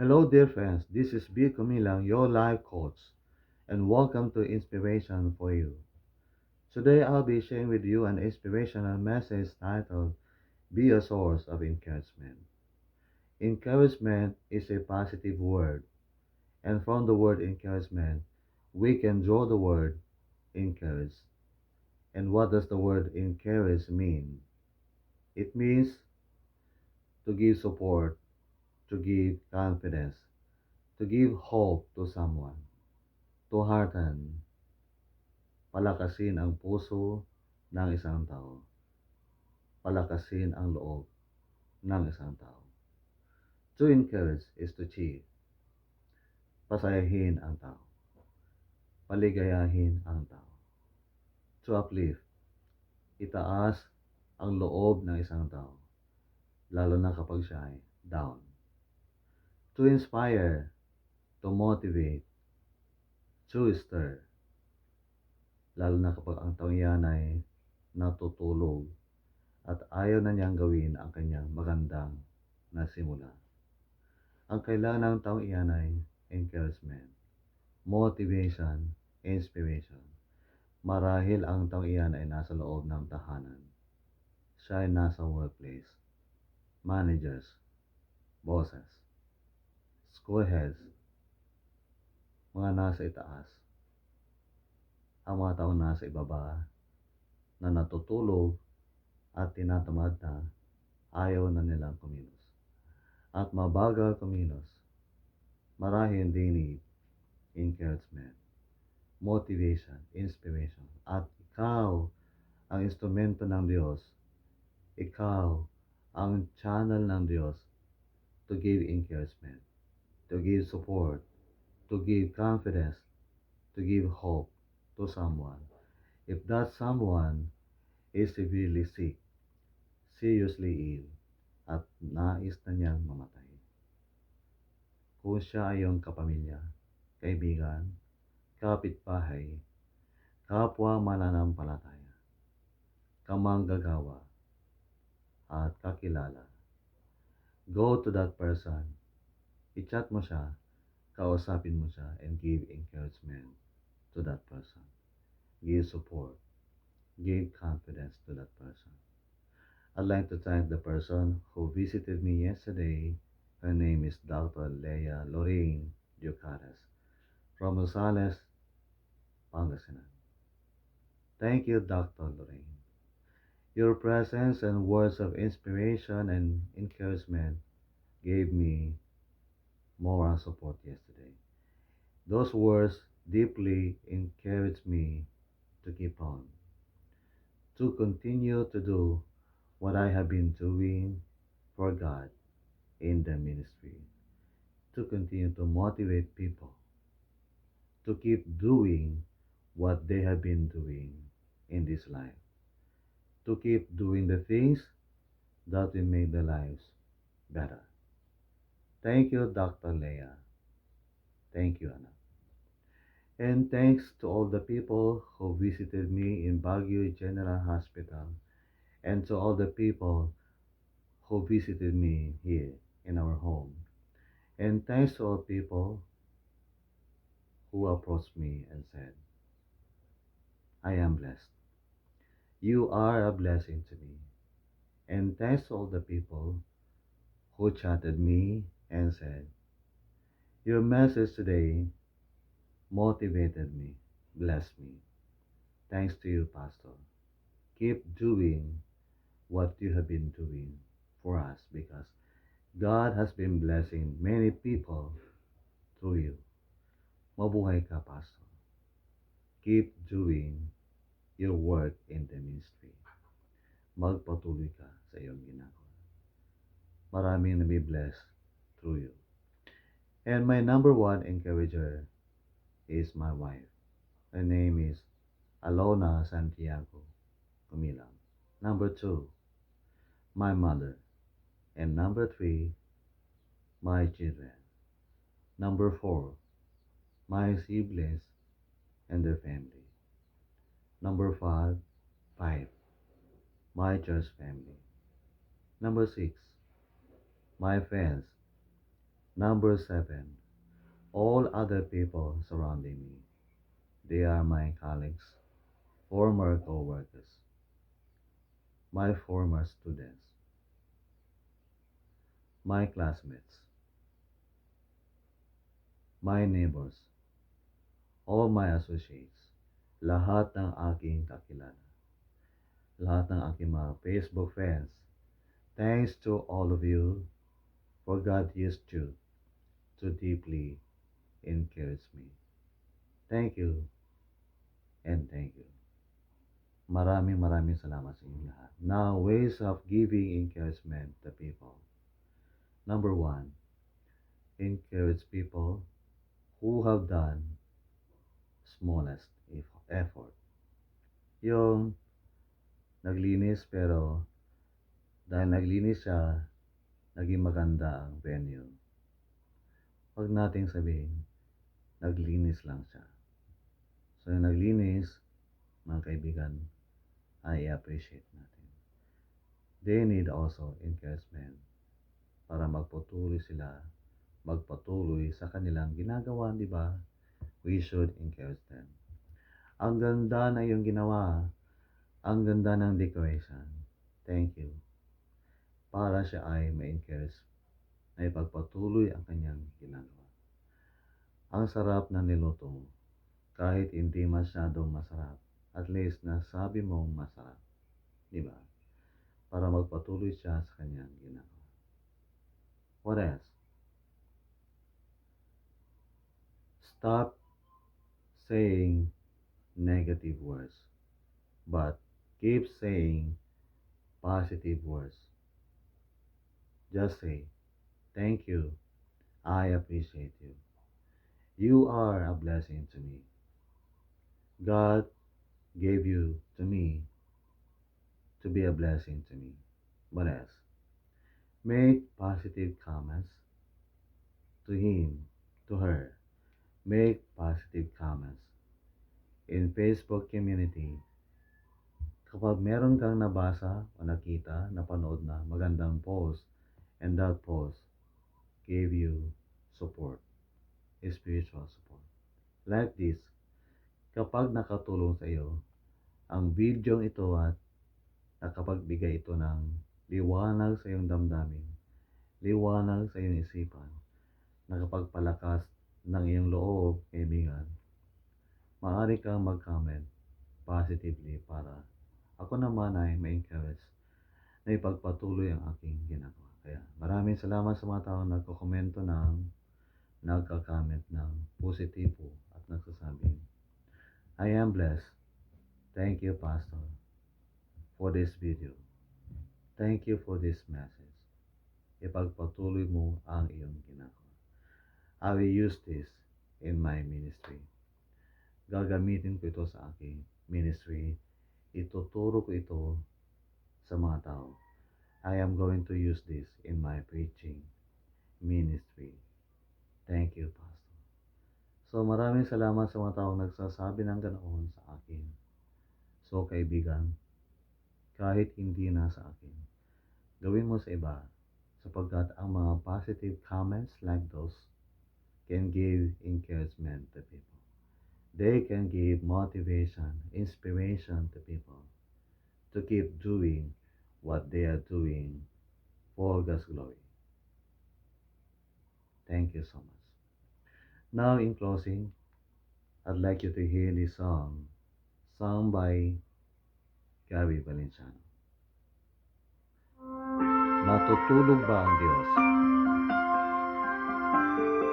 Hello, dear friends. This is B. Kamilang, your life coach, and welcome to Inspiration for You. Today, I'll be sharing with you an inspirational message titled Be a Source of Encouragement. Encouragement is a positive word, and from the word encouragement, we can draw the word encourage. And what does the word encourage mean? It means to give support, to give confidence, to give hope to someone, to hearten, palakasin ang puso ng isang tao. Palakasin ang loob ng isang tao. To encourage is to cheer. Pasayahin ang tao. Paligayahin ang tao. To uplift. Itaas ang loob ng isang tao. Lalo na kapag siya ay down. To inspire. To motivate. To stir. Lalo na kapag ang tao yan ay natutulog at ayaw na niyang gawin ang kanyang magandang na simula. Ang kailangan ng taong iyan ay encouragement, motivation, inspiration. Marahil ang taong iyan ay nasa loob ng tahanan. Siya ay nasa workplace, managers, bosses, school heads, mga nasa itaas. Ang mga taong nasa ibaba na natutulog at tinatamad na ayaw na nilang kumilos. At mabagal kumilos, marahil they need encouragement, motivation, inspiration. At ikaw ang instrumento ng Diyos. Ikaw ang channel ng Diyos to give encouragement, to give support, to give confidence, to give hope to someone. If that someone is severely sick, seriously ill, at nais na niyang mamatay. Kung siya ay iyong kapamilya, kaibigan, kapitbahay, kapwa mananampalataya, kamanggagawa, at kakilala. Go to that person, i-chat mo siya, kausapin mo siya, and give encouragement to that person. Give support, give confidence to that person. I'd like to thank the person who visited me yesterday. Her name is Dr. Leia Lorraine Ducares from Rosales, Pangasinan. Thank you, Dr. Lorraine. Your presence and words of inspiration and encouragement gave me moral support yesterday. Those words deeply encouraged me to keep on, to continue to do what I have been doing for God in the ministry, to continue to motivate people, to keep doing what they have been doing in this life, to keep doing the things that will make their lives better. Thank you, Dr. Leah. Thank you, Anna. And thanks to all the people who visited me in Baguio General Hospital and to all the people who visited me here in our home. And thanks to all people who approached me and said, I am blessed. You are a blessing to me. And thanks to all the people who chatted me and said, your message today motivated me, blessed me. Thanks to you, Pastor. Keep doing what you have been doing for us because God has been blessing many people through you. Mabuhay ka, Pastor. Keep doing your work in the ministry. Magpatuloy ka sa iyong ginagawa. Maraming nabibless through you. And my number one encourager is my wife. Her name is Alona Santiago Kumilang. Number two, my mother. And number three, my children. Number four, my siblings and their family. Number five, my church family. Number six, my friends. Number 7, all other people surrounding me. They are my colleagues, former co-workers, my former students, my classmates, my neighbors, all my associates, lahat ng aking kakilala, lahat ng aking mga Facebook friends. Thanks to all of you, for God used you to deeply encourage me. Thank you and thank you. Maraming salamat sa inyo lahat. Now, ways of giving encouragement to people. Number 1, encourage people who have done smallest effort. Yung naglinis pero dahil naglinis siya, naging maganda ang venue. Huwag nating sabihin, naglinis lang siya. So yung naglinis, mga kaibigan, I appreciate natin. They need also encouragement para magpatuloy sa kanilang ginagawa, di ba? We should encourage them. Ang ganda na yung ginawa, ang ganda ng decoration. Thank you. Para siya ay ma-encourage na ipagpatuloy ang kanyang ginagawa. Ang sarap na niluto mo, kahit hindi masyadong masarap, at least nasabi mong masarap. Di ba? Para magpatuloy siya sa kanyang ginagawa. What else? Stop saying negative words, but keep saying positive words. Just say, thank you, I appreciate you. You are a blessing to me. God gave you to me to be a blessing to me. What else? Make positive comments to him, to her. Make positive comments. In Facebook community, kapag meron kang nabasa o nakita, napanood na magandang post, and that post gave you support, spiritual support. Like this, kapag nakatulong sa iyo, ang video ito at nakapagbigay ito ng liwanag sa iyong damdamin, liwanag sa iyong isipan, nakapagpalakas ng iyong loob, kaibigan, maaari kang mag-comment positively para ako naman ay ma-encourage na ipagpatuloy ang aking ginagawa. Kaya maraming salamat sa mga taong nagko-komento nagka-comment ng positibo at nagsasabi, I am blessed. Thank you, Pastor, for this video. Thank you for this message. Ipagpatuloy mo ang iyong ginagawa. I will use this in my ministry. Gagamitin ko ito sa aking ministry. Ituturo ko ito sa mga tao. I am going to use this in my preaching ministry. Thank you, Pastor. So maraming salamat sa mga taong nagsasabi ng ganoon sa akin. So kaibigan, kahit hindi na sa akin, gawin mo sa iba sapagkat ang mga positive comments like those can give encouragement to people. They can give motivation, inspiration to people to keep doing what they are doing for God's glory. Thank you so much. Now in closing, I'd like you to hear this song sung by Gary Valenciano. Natutulog ba ang Diyos?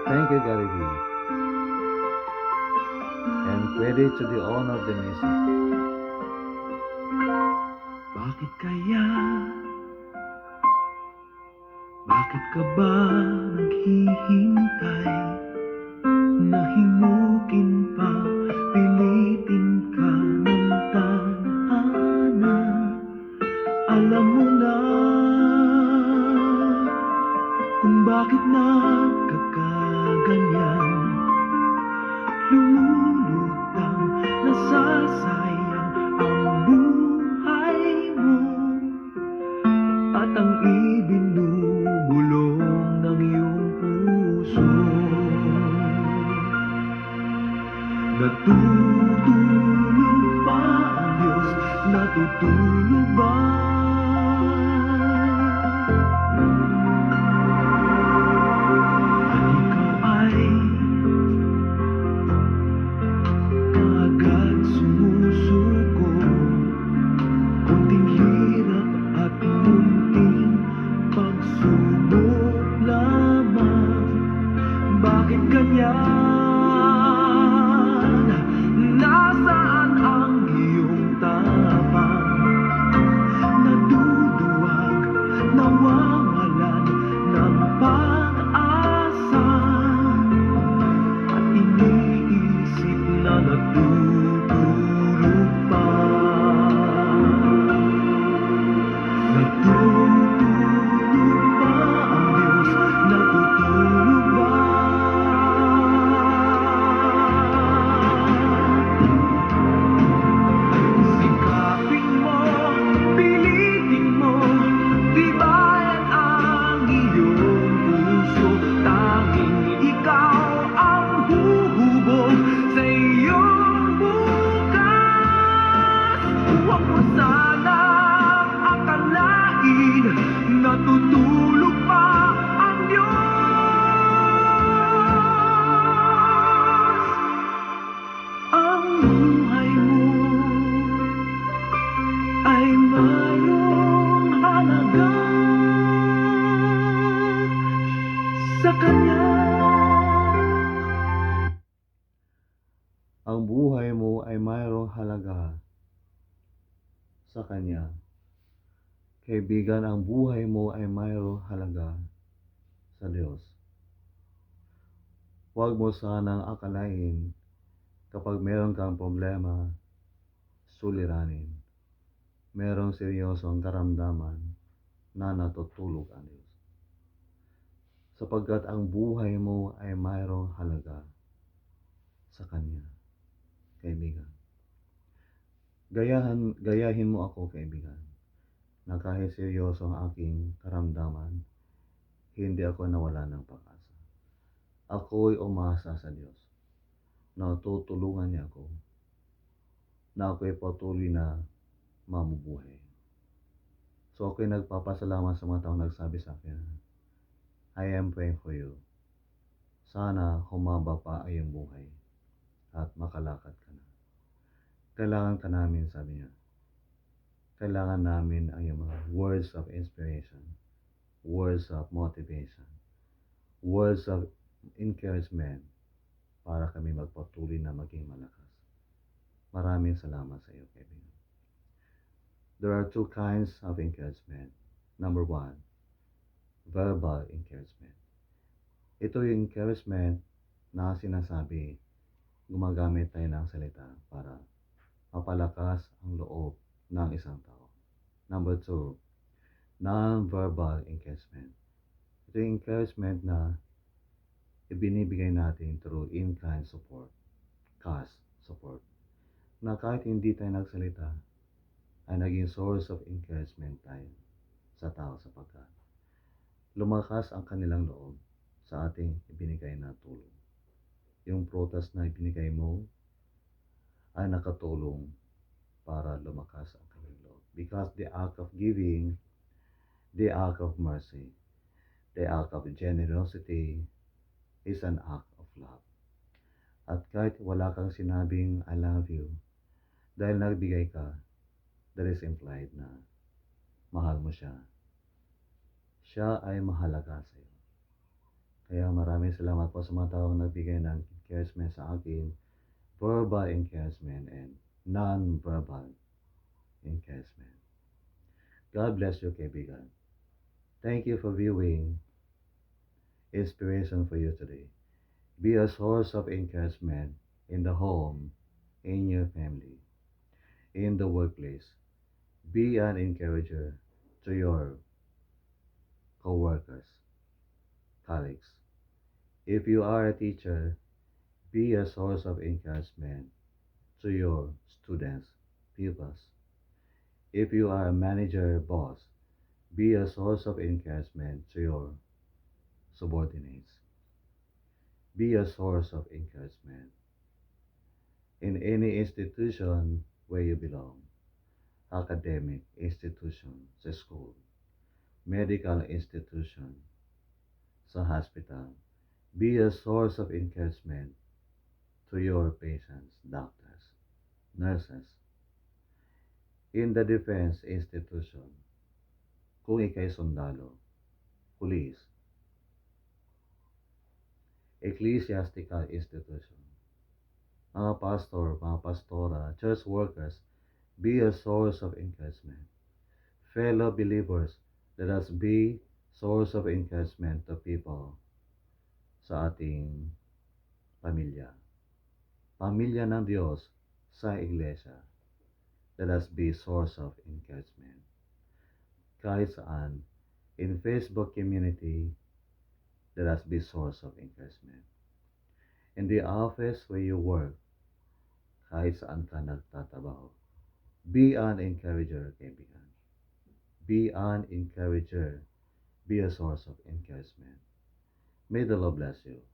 Thank you, Gary V. And credit to the owner of the music. Bakit kaya? Bakit ka ba naghihintay? Nahimukin pa, pilitin ka ng tadhana. Alam mo na kung bakit nagkakaganyan. Lumulutang, nasasayang ang buhay mo at ang ibinubulong ng iyong puso. Natutulog ba ang Diyos? Natutulog ba? At ikaw ay agad sumusuko, konting hirap at munting pagsubok lamang. Bakit ganyan? Nasaan ang iyong tapang? Naduduwag, nawawalan ng pag-asa, at iniisip na natutulog pa. Natutulog ba ang Diyos? Natutulog ba? Sikapin mo, pilitin mo, tibayan ang iyong puso. Tanging ikaw ang huhubog sa iyong bukas. Huwag mo sanang akalain natutulog pa ang Diyos. Ang buhay mo ay mayroong halaga sa Kanya. Ang buhay mo ay mayroong halaga sa Kanya. Kaibigan, ang buhay mo ay mayroong halaga sa Diyos. Huwag mo sanang akalain kapag meron kang problema, suliranin. Merong seryosong karamdaman na natutulog ang Diyos. Sapagkat ang buhay mo ay mayroong halaga sa Kanya, kaibigan. Gayahin mo ako, kaibigan, na kahit seryoso ang aking karamdaman, hindi ako nawala ng pag-asa. Ako'y umasa sa Diyos na tutulungan niya ako, na ako'y patuloy na mamubuhay. So ako'y nagpapasalamat sa mga taong nagsabi sa akin, I am praying for you. Sana humaba pa ang iyong buhay at makalakad ka na. Kailangan ka namin, sabi niya. Kailangan namin ang iyong mga words of inspiration, words of motivation, words of encouragement para kami magpatuloy na maging malakas. Maraming salamat sa iyo, kaibigan. There are two kinds of encouragement. Number one, verbal encouragement. Ito yung encouragement na sinasabi, gumagamit tayo ng salita para mapalakas ang loob ng isang tao. Number two, non-verbal encouragement. Ito yung encouragement na ibinibigay natin through in-kind support, cash support, na kahit hindi tayo nagsalita, ay naging source of encouragement tayo sa tao sapagkat lumakas ang kanilang loob sa ating ibinigay na tulong. Yung prutas na ibinigay mo ay nakatulong para lumakas ang kanilang loob. Because the act of giving, the act of mercy, the act of generosity is an act of love. At kahit wala kang sinabing I love you, dahil nagbigay ka, that is implied na mahal mo siya. Siya ay mahalaga sa iyo. Kaya maraming salamat po sa mga taong nagbigay ng encouragement sa akin, verbal encouragement and non-verbal encouragement. God bless you, kaibigan. Thank you for viewing Inspiration for You today. Be a source of encouragement in the home, in your family, in the workplace. Be an encourager to your co-workers, colleagues. If you are a teacher, be a source of encouragement to your students, pupils. If you are a manager, boss, be a source of encouragement to your subordinates. Be a source of encouragement in any institution where you belong. Academic institution sa school, medical institution sa hospital. Be a source of encouragement to your patients, doctors, nurses. In the defense institution, kung ikay sundalo, police, ecclesiastical institution, mga pastor, mga pastora, church workers, be a source of encouragement. Fellow believers, let us be source of encouragement to people sa ating pamilya. Pamilya ng Diyos sa iglesia. Let us be source of encouragement. Kahit saan, in Facebook community, let us be source of encouragement. In the office where you work, kahit saan ka nagtatrabaho, be an encourager, kaibigan. Be an encourager. Be a source of encouragement. May the Lord bless you.